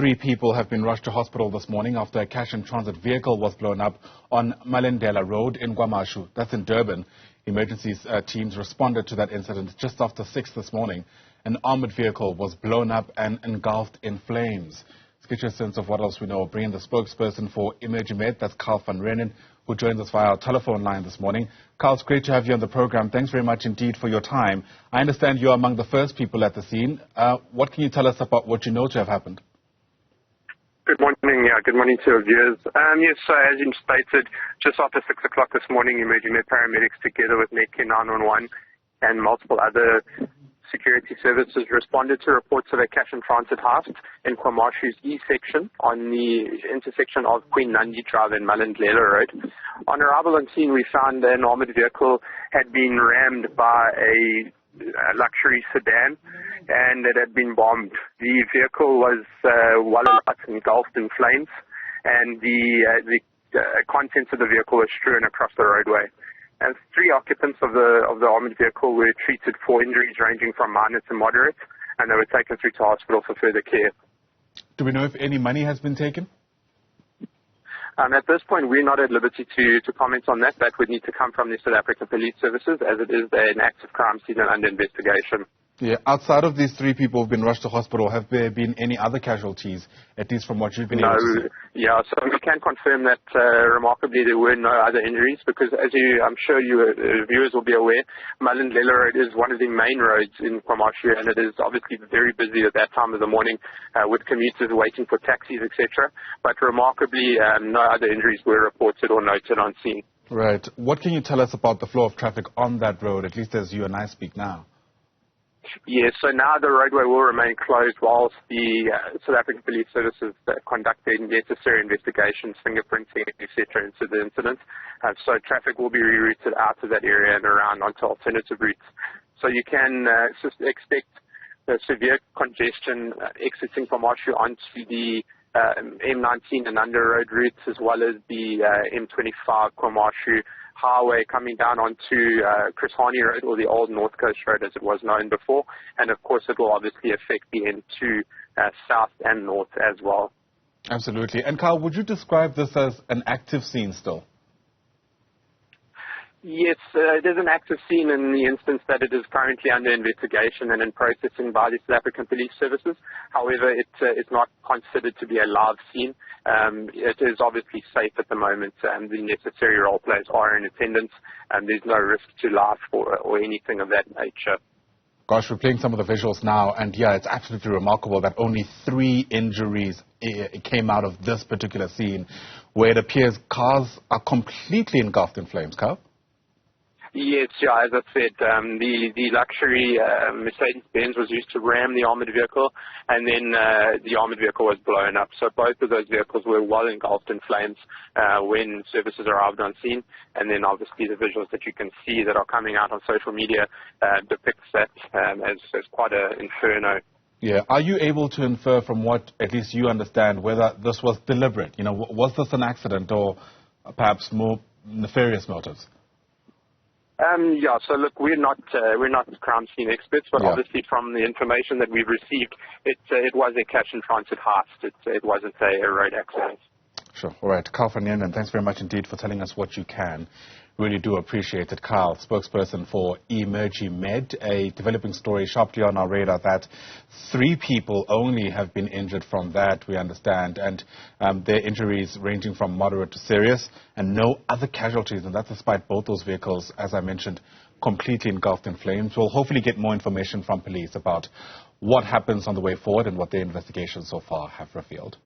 3 people have been rushed to hospital this morning after a cash-in-transit vehicle was blown up on Malendela Road in KwaMashu. That's in Durban. Emergency teams responded to that incident just after 6 this morning. An armoured vehicle was blown up and engulfed in flames. To get you a sense of what else we know, bring in the spokesperson for Emer-G-Med, that's Reenen, who joins us via our telephone line this morning. Carl, it's great to have you on the program. Thanks very much indeed for your time. I understand you're among the first people at the scene. What can you tell us about what you know to have happened? Good morning. Good morning to our viewers. Yes, so as you stated, just after 6 o'clock this morning, Emer-G-Med paramedics together with Netcare 911 and multiple other security services responded to reports of a cash-in-transit heist in KwaMashu's E section on the intersection of Queen Nandi Drive and Malendela Road. On arrival on scene, we found an armoured vehicle had been rammed by a luxury sedan and it had been bombed. The vehicle was well engulfed in flames, and the contents of the vehicle were strewn across the roadway. And 3 occupants of the armoured vehicle were treated for injuries ranging from minor to moderate, and they were taken through to hospital for further care. Do we know if any money has been taken? At this point, we're not at liberty to comment on that. That would need to come from the South African Police Services, as it is an active crime scene and under investigation. Yeah. Outside of these 3 people who've been rushed to hospital, have there been any other casualties, at least from what you've been able to see? Yeah, so we can confirm that remarkably there were no other injuries because, as I'm sure you viewers will be aware, Malendela Road is one of the main roads in KwaMashu, and it is obviously very busy at that time of the morning with commuters waiting for taxis, etc. But remarkably, no other injuries were reported or noted on scene. Right. What can you tell us about the flow of traffic on that road, at least as you and I speak now? Yes, so now the roadway will remain closed whilst the South African Police Services conduct their necessary investigations, fingerprinting, etc. into the incident. So traffic will be rerouted out of that area and around onto alternative routes. So you can expect severe congestion exiting from KwaMashu onto the M19 and under road routes, as well as the M25 KwaMashu highway coming down onto Chris Hani Road, or the old North Coast Road as it was known before. And of course it will obviously affect the N2 south and north as well. Absolutely. And Carl, would you describe this as an active scene still? Yes, it is an active scene in the instance that it is currently under investigation and in processing by the South African Police Services. However, it is not considered to be a live scene. It is obviously safe at the moment, and the necessary role players are in attendance, and there's no risk to life or anything of that nature. Gosh, we're playing some of the visuals now, and yeah, it's absolutely remarkable that only 3 injuries came out of this particular scene, where it appears cars are completely engulfed in flames. Carl? Yes, yeah, as I said, the luxury Mercedes-Benz was used to ram the armoured vehicle, and then the armoured vehicle was blown up. So both of those vehicles were well engulfed in flames when services arrived on scene, and then obviously the visuals that you can see that are coming out on social media depicts that as quite an inferno. Yeah. Are you able to infer from what at least you understand whether this was deliberate? You know, was this an accident or perhaps more nefarious motives? Yeah, so look, we're not crime scene experts, but obviously from the information that we've received, it was a cash-in-transit heist. It wasn't a road accident. Sure. All right. Carl van Reenen, thanks very much indeed for telling us what you can. Really do appreciate it. Carl, spokesperson for Emer-G-Med, a developing story sharply on our radar that 3 people only have been injured from that, we understand, and their injuries ranging from moderate to serious, and no other casualties, and that's despite both those vehicles, as I mentioned, completely engulfed in flames. We'll hopefully get more information from police about what happens on the way forward and what their investigations so far have revealed.